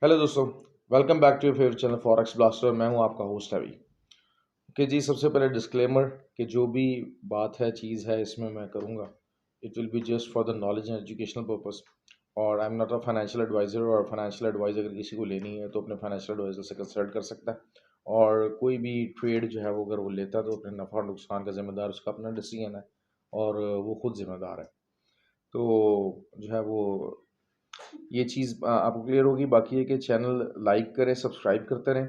Hello दोस्तों। Welcome back to your favourite channel forex blaster. मैं हूं आपका होस्ट अभी। ओके जी, सबसे पहले डिस्क्लेमर कि जो भी बात है चीज़ है इसमें मैं करूंगा, it will be just for the knowledge and educational purpose. और I am not a financial adviser, और फाइनेंशियल एडवाइस अगर किसी को लेनी है तो अपने फाइनेंशियल एडवाइज़र से कंसल्ट कर सकता है। और कोई भी ट्रेड जो है वो अगर वो लेता है तो अपने नफ़ा और नुकसान का जिम्मेदार उसका अपना डिसीजन है, और वो खुद जिम्मेदार है। तो जो है वो ये चीज़ आपको क्लियर होगी। बाकी है कि चैनल लाइक करें, सब्सक्राइब करते रहें,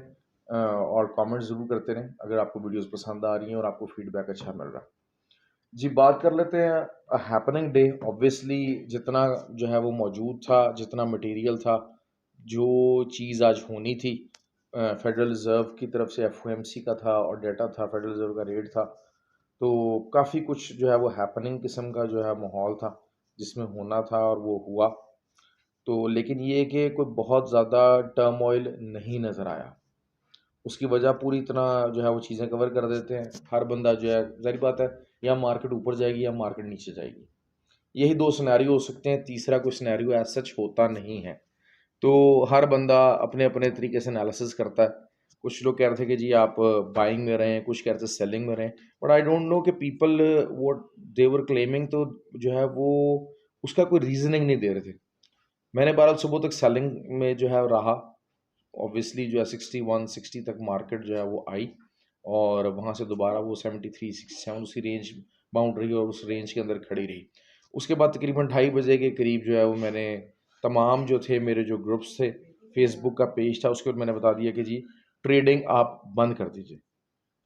और कमेंट ज़रूर करते रहें अगर आपको वीडियोस पसंद आ रही हैं और आपको फीडबैक अच्छा मिल रहा है। जी, बात कर लेते हैं हैपनिंग डे। ऑब्वियसली जितना जो है वो मौजूद था, जितना मटेरियल था, जो चीज़ आज होनी थी, फेडरल रिज़र्व की तरफ से एफओएमसी का था और डेटा था, फेडरल रिज़र्व का रेट था। तो काफ़ी कुछ जो है वो हैपनिंग किस्म का जो है माहौल था जिसमें होना था और वो हुआ। तो लेकिन ये है कि कोई बहुत ज़्यादा टर्मोइल नहीं नज़र आया। उसकी वजह पूरी तरह जो है वो चीज़ें कवर कर देते हैं। हर बंदा जो है, ज़ाहिर बात है, या मार्केट ऊपर जाएगी या मार्केट नीचे जाएगी। यही 2 सिनेरियो हो सकते हैं, तीसरा कोई सिनेरियो एज़ सच होता नहीं है। तो हर बंदा अपने-अपने तरीके से एनालिसिस करता है। कुछ लोग कह रहे थे कि जी आप बाइंग में रहें, कुछ कह रहे थे सेलिंग में रहें। बट आई डोंट नो कि people what they were claiming, तो जो है वो उसका कोई रीज़निंग नहीं दे रहे थे। मैंने बहरहाल सुबह तक सेलिंग में जो है रहा। ऑब्वियसली जो है 61 60 तक मार्केट जो है वो आई, और वहाँ से दोबारा वो 73 67 उसी रेंज बाउंड रही और उस रेंज के अंदर खड़ी रही। उसके बाद तकरीबन 2:30 बजे के करीब जो है वो मैंने तमाम जो थे मेरे जो ग्रुप्स थे, फेसबुक का पेज था, उसके ऊपर मैंने बता दिया कि जी ट्रेडिंग आप बंद कर दीजिए।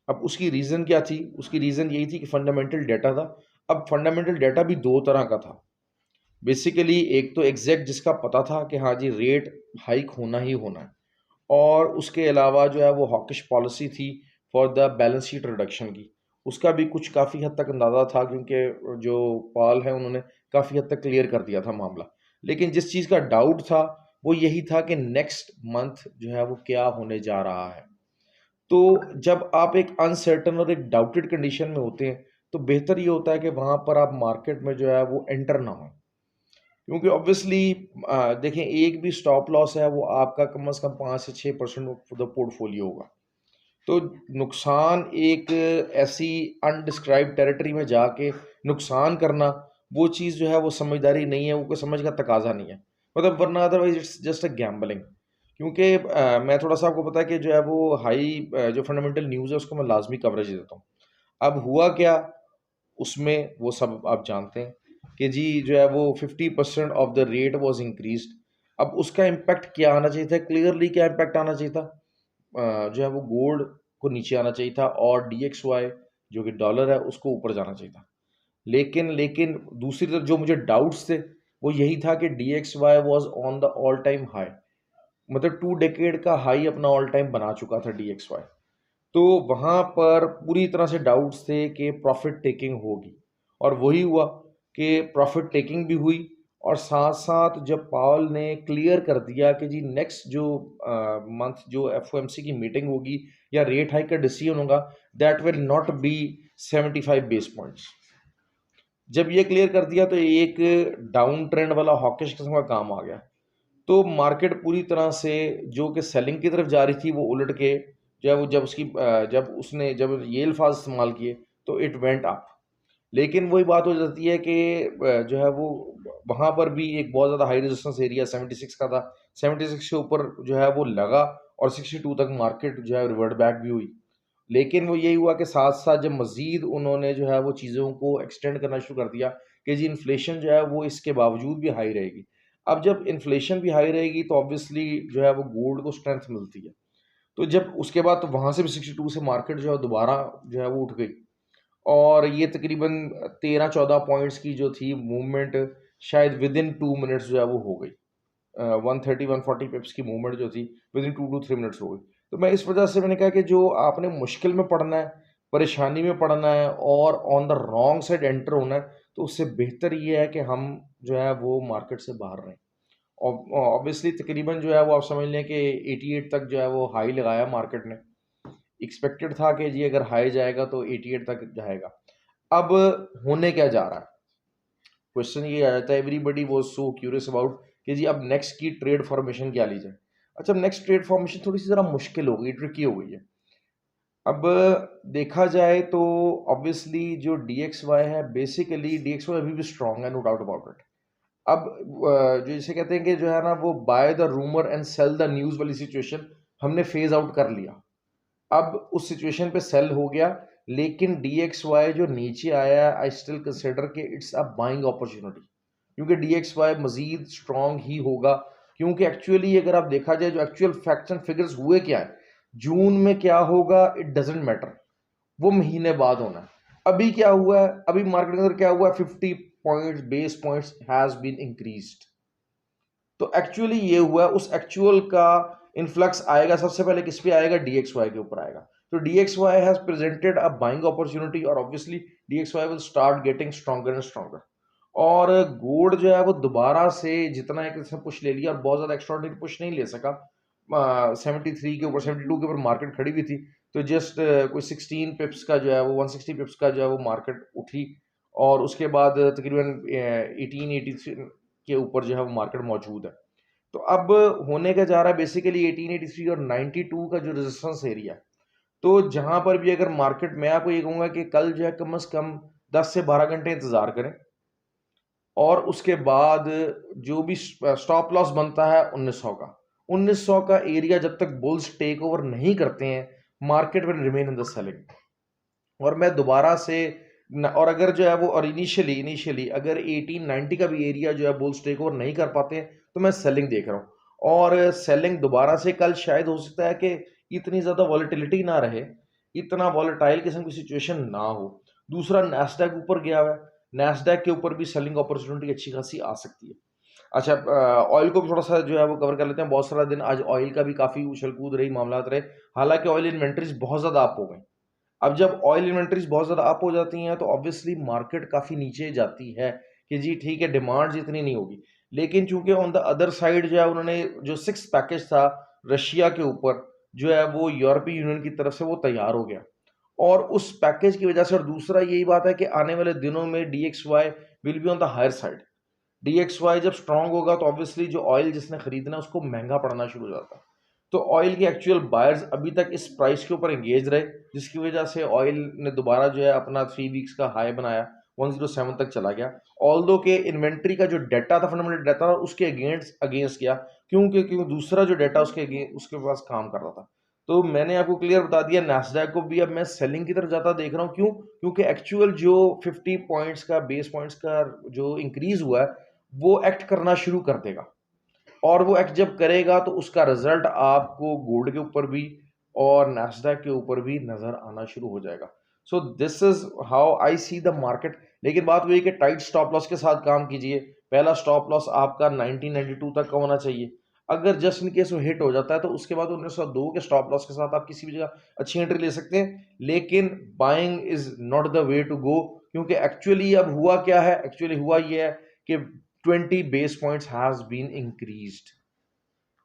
अब उसकी रीज़न क्या थी? उसकी रीज़न यही थी कि फंडामेंटल डेटा था। अब फंडामेंटल डेटा भी 2 तरह का था। बेसिकली एक तो एग्जैक्ट जिसका पता था कि हाँ जी रेट हाइक होना ही होना है, और उसके अलावा जो है वो हॉकिश पॉलिसी थी for the balance sheet reduction की। उसका भी कुछ काफ़ी हद तक अंदाज़ा था, क्योंकि जो पॉल है उन्होंने काफ़ी हद तक क्लियर कर दिया था मामला। लेकिन जिस चीज़ का डाउट था वो यही था कि नेक्स्ट मंथ जो है वो क्या होने जा रहा है। तो जब आप एक अनसर्टेन और एक डाउटेड कंडीशन में होते हैं तो बेहतर ये होता है कि वहाँ पर आप मार्केट में जो है वो एंटर ना हो। क्योंकि ऑब्वियसली देखें, एक भी स्टॉप लॉस है वो आपका कम से कम 5 से 6% ऑफ द पोर्टफोलियो होगा। तो नुकसान एक ऐसी अनडिस्क्राइब टेरिटरी में जाके नुकसान करना, वो चीज़ जो है वो समझदारी नहीं है, वो कोई समझ का तकाजा नहीं है। मतलब वरना otherwise it's just a gambling. क्योंकि मैं थोड़ा सा आपको पता है कि जो है वो जो फंडामेंटल न्यूज़ है उसको मैं लाजमी कवरेज देता हूँ। अब हुआ क्या उसमें, वो सब आप जानते हैं कि जी जो है वो 50% of the rate was increased. अब उसका इम्पैक्ट क्या आना चाहिए था? क्लियरली क्या इम्पैक्ट आना चाहिए था? जो है वो गोल्ड को नीचे आना चाहिए था, और DXY जो कि डॉलर है उसको ऊपर जाना चाहिए था। लेकिन दूसरी तरफ जो मुझे डाउट्स थे वो यही था कि DXY was on the all time high, मतलब 2 डेकेड का हाई अपना ऑल टाइम बना चुका था DXY। तो वहाँ पर पूरी तरह से डाउट्स थे कि प्रॉफिट टेकिंग होगी, और वही हुआ कि प्रॉफिट टेकिंग भी हुई। और साथ साथ जब पावल ने क्लियर कर दिया कि जी नेक्स्ट जो मंथ जो एफओएमसी की मीटिंग होगी या रेट हाइक का डिसीजन होगा, that will not be 75 base points. जब ये क्लियर कर दिया तो एक डाउन ट्रेंड वाला हॉकिश किस्म का काम आ गया। तो मार्केट पूरी तरह से जो कि सेलिंग की तरफ जा रही थी वो उलट के जो है वो जब ये अल्फाज इस्तेमाल किए तो इट वेंट अप। लेकिन वही बात हो जाती है कि जो है वो वहाँ पर भी एक बहुत ज़्यादा हाई रेजिस्टेंस एरिया 76 का था। 76 के ऊपर जो है वो लगा, और 62 तक मार्केट जो है रिवर्ट बैक भी हुई। लेकिन वो यही हुआ कि साथ साथ जब मज़ीद उन्होंने जो है वो चीज़ों को एक्सटेंड करना शुरू कर दिया कि जी इन्फ्लेशन जो है वो इसके बावजूद भी हाई रहेगी। अब जब इन्फ्लेशन भी हाई रहेगी तो ऑब्वियसली जो है वो गोल्ड को स्ट्रेंथ मिलती है। तो जब उसके बाद तो वहाँ से भी 62 से मार्केट जो है दोबारा जो है वो उठ गई, और ये तकरीबन 13-14 पॉइंट्स की जो थी मूवमेंट, शायद विद इन 2 मिनट्स जो है वो हो गई। 130-140 पिप्स की मूवमेंट जो थी विद इन 2 टू 3 मिनट्स हो गई। तो मैं इस वजह से मैंने कहा कि जो आपने मुश्किल में पड़ना है, परेशानी में पड़ना है और on the wrong side enter होना है, तो उससे बेहतर ये है कि हम जो है वो मार्केट से बाहर रहें। ऑब्वियसली तकरीबन जो है वो आप समझ लें कि 88 तक जो है वो हाई लगाया मार्केट ने। एक्सपेक्टेड था कि जी अगर हाई जाएगा तो 88 तक जाएगा। अब होने क्या जा रहा है? क्वेश्चन ये आ जाता है, everybody was so curious about कि जी अब नेक्स्ट की ट्रेड फॉर्मेशन क्या ली जाए। अच्छा, नेक्स्ट ट्रेड फॉर्मेशन थोड़ी सी ज़रा मुश्किल हो गई, ट्रिकी हो गई है। अब देखा जाए तो ऑब्वियसली जो DXY है, बेसिकली DXY अभी भी स्ट्रांग है, नो डाउट अबाउट इट। अब जो जिसे कहते हैं कि जो है ना वो buy the rumour and sell the news वाली सिचुएशन हमने फेज आउट कर लिया। अब उस सिचुएशन पे सेल हो गया, लेकिन DXY जो नीचे आया है, आई स्टिल कंसिडर कि इट्स अ बाइंग अपॉर्चुनिटी, क्योंकि DXY मजीद स्ट्रांग ही होगा। क्योंकि एक्चुअली अगर आप देखा जाए जो एक्चुअल फैक्ट्स एंड फिगर्स हुए क्या है, जून में क्या होगा इट डजेंट मैटर, वो महीने बाद होना है। अभी क्या हुआ है, अभी मार्केट के अंदर क्या हुआ है, 50 points base points has been increased. तो एक्चुअली ये हुआ, उस एक्चुअल का इन्फ्लक्स आएगा सबसे पहले किस पे आएगा, DXY के ऊपर आएगा। तो DXY has presented a buying opportunity और obviously DXY will start getting stronger and stronger. और गोल्ड जो है वो दोबारा से जितना एक इसने पुश ले लिया और बहुत ज्यादा एक्स्ट्रॉर्डिनरी पुश नहीं ले सका, 73 के ऊपर 72 के ऊपर मार्केट खड़ी हुई थी, तो जस्ट कोई 16 पिप्स का जो है वो 160 पिप्स का जो है वो मार्केट उठी, और उसके बाद तकरीबन 1883 के ऊपर जो है वो मार्केट मौजूद है। तो अब होने का जा रहा है बेसिकली 1883 और 92 का जो रेजिस्टेंस एरिया है। तो जहां पर भी अगर मार्केट, मैं आपको ये कहूंगा कि कल जो है कम से कम 10 से 12 घंटे इंतजार करें, और उसके बाद जो भी स्टॉप लॉस बनता है 1900 का, 1900 का एरिया जब तक बुल्स टेक ओवर नहीं करते हैं, market will remain in the selling. और मैं दोबारा से और अगर जो है वो, और इनिशियली इनिशियली अगर 1890 का भी एरिया जो है बुल्स टेक ओवर नहीं कर पाते हैं, तो मैं सेलिंग देख रहा हूँ। और सेलिंग दोबारा से कल शायद हो सकता है कि इतनी ज़्यादा वॉलेटिलिटी ना रहे, इतना वॉलेटाइल किस्म की सिचुएशन ना हो। दूसरा, नैस्डैक ऊपर गया हुआ है, नैस्डैक के ऊपर भी सेलिंग अपॉर्चुनिटी अच्छी खासी आ सकती है। अच्छा, ऑयल को भी थोड़ा सा जो है वो कवर कर लेते हैं। बहुत सारा दिन आज ऑयल का भी काफ़ी उछल कूद रही, मामलात रहे। हालांकि ऑयल इन्वेंट्रीज बहुत ज़्यादा अप हो गई। अब जब ऑयल इन्वेंट्रीज बहुत ज़्यादा अप हो जाती हैं तो ऑब्वियसली मार्केट काफ़ी नीचे जाती है कि जी ठीक है, डिमांड जितनी नहीं होगी। लेकिन चूंकि ऑन द अदर साइड जो है उन्होंने जो 6 पैकेज था रशिया के ऊपर, जो है वो यूरोपीय यूनियन की तरफ से वो तैयार हो गया, और उस पैकेज की वजह से, और दूसरा यही बात है कि आने वाले दिनों में DXY will be on the higher side. DXY जब स्ट्रांग होगा तो ऑब्वियसली जो ऑयल जिसने खरीदना है उसको महंगा पड़ना शुरू हो जाता है। तो ऑयल के एक्चुअल बायर्स अभी तक इस प्राइस के ऊपर एंगेज रहे, जिसकी वजह से ऑयल ने दोबारा जो है अपना 3 वीक्स का हाई बनाया, 107 तक चला गया। ऑल्दो के इन्वेंट्री का जो डाटा था, फंडामेंटल डाटा था, उसके अगेंस्ट अगेंस्ट किया, क्योंकि दूसरा जो डाटा उसके पास काम कर रहा था। तो मैंने आपको क्लियर बता दिया, नैस्डैक को भी अब मैं सेलिंग की तरफ जाता देख रहा हूँ। क्यों? क्योंकि एक्चुअल जो 50 पॉइंट्स का बेस पॉइंट्स का जो इंक्रीज हुआ है, वो एक्ट करना शुरू कर देगा, और वो एक्ट जब करेगा तो उसका रिजल्ट आपको गोल्ड के ऊपर भी और नैस्डैक के ऊपर भी नजर आना शुरू हो जाएगा। So this is how I see the market. लेकिन बात वही कि टाइट स्टॉप लॉस के साथ काम कीजिए। पहला स्टॉप लॉस आपका 1992 तक का होना चाहिए। अगर जस्ट इन केस वो हिट हो जाता है तो उसके बाद 1902 के स्टॉप लॉस के साथ आप किसी भी जगह अच्छी एंट्री ले सकते हैं। लेकिन buying is not the way to go, क्योंकि एक्चुअली अब हुआ क्या है, एक्चुअली हुआ ये है कि 20 base points has been increased.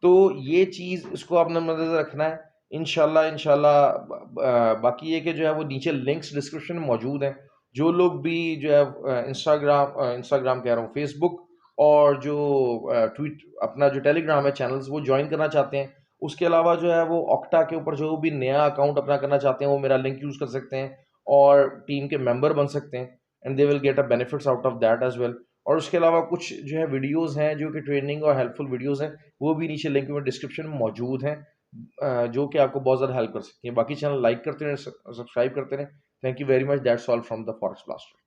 तो ये चीज इसको आपने नजर रखना है। इंशाल्लाह इंशाल्लाह बाकी ये कि जो है वो नीचे लिंक्स डिस्क्रिप्शन में मौजूद हैं। जो लोग भी जो है इंस्टाग्राम कह रहा हूँ, फेसबुक, और जो ट्वीट अपना जो टेलीग्राम है चैनल्स, वो ज्वाइन करना चाहते हैं। उसके अलावा जो है वो ऑक्टा के ऊपर जो भी नया अकाउंट अपना करना चाहते हैं, वो मेरा लिंक यूज कर सकते हैं और टीम के मेंबर बन सकते हैं, and they will get a benefits out of that as well. और उसके अलावा कुछ जो है वीडियोस हैं जो कि ट्रेनिंग और हेल्पफुल वीडियोस हैं, वो भी नीचे लिंक में डिस्क्रिप्शन में मौजूद हैं, जो कि आपको बहुत ज़्यादा हेल्प कर सकती हैं। बाकी चैनल लाइक करते रहें, सब्सक्राइब करते रहें। Thank you very much, that's all from the forex blaster.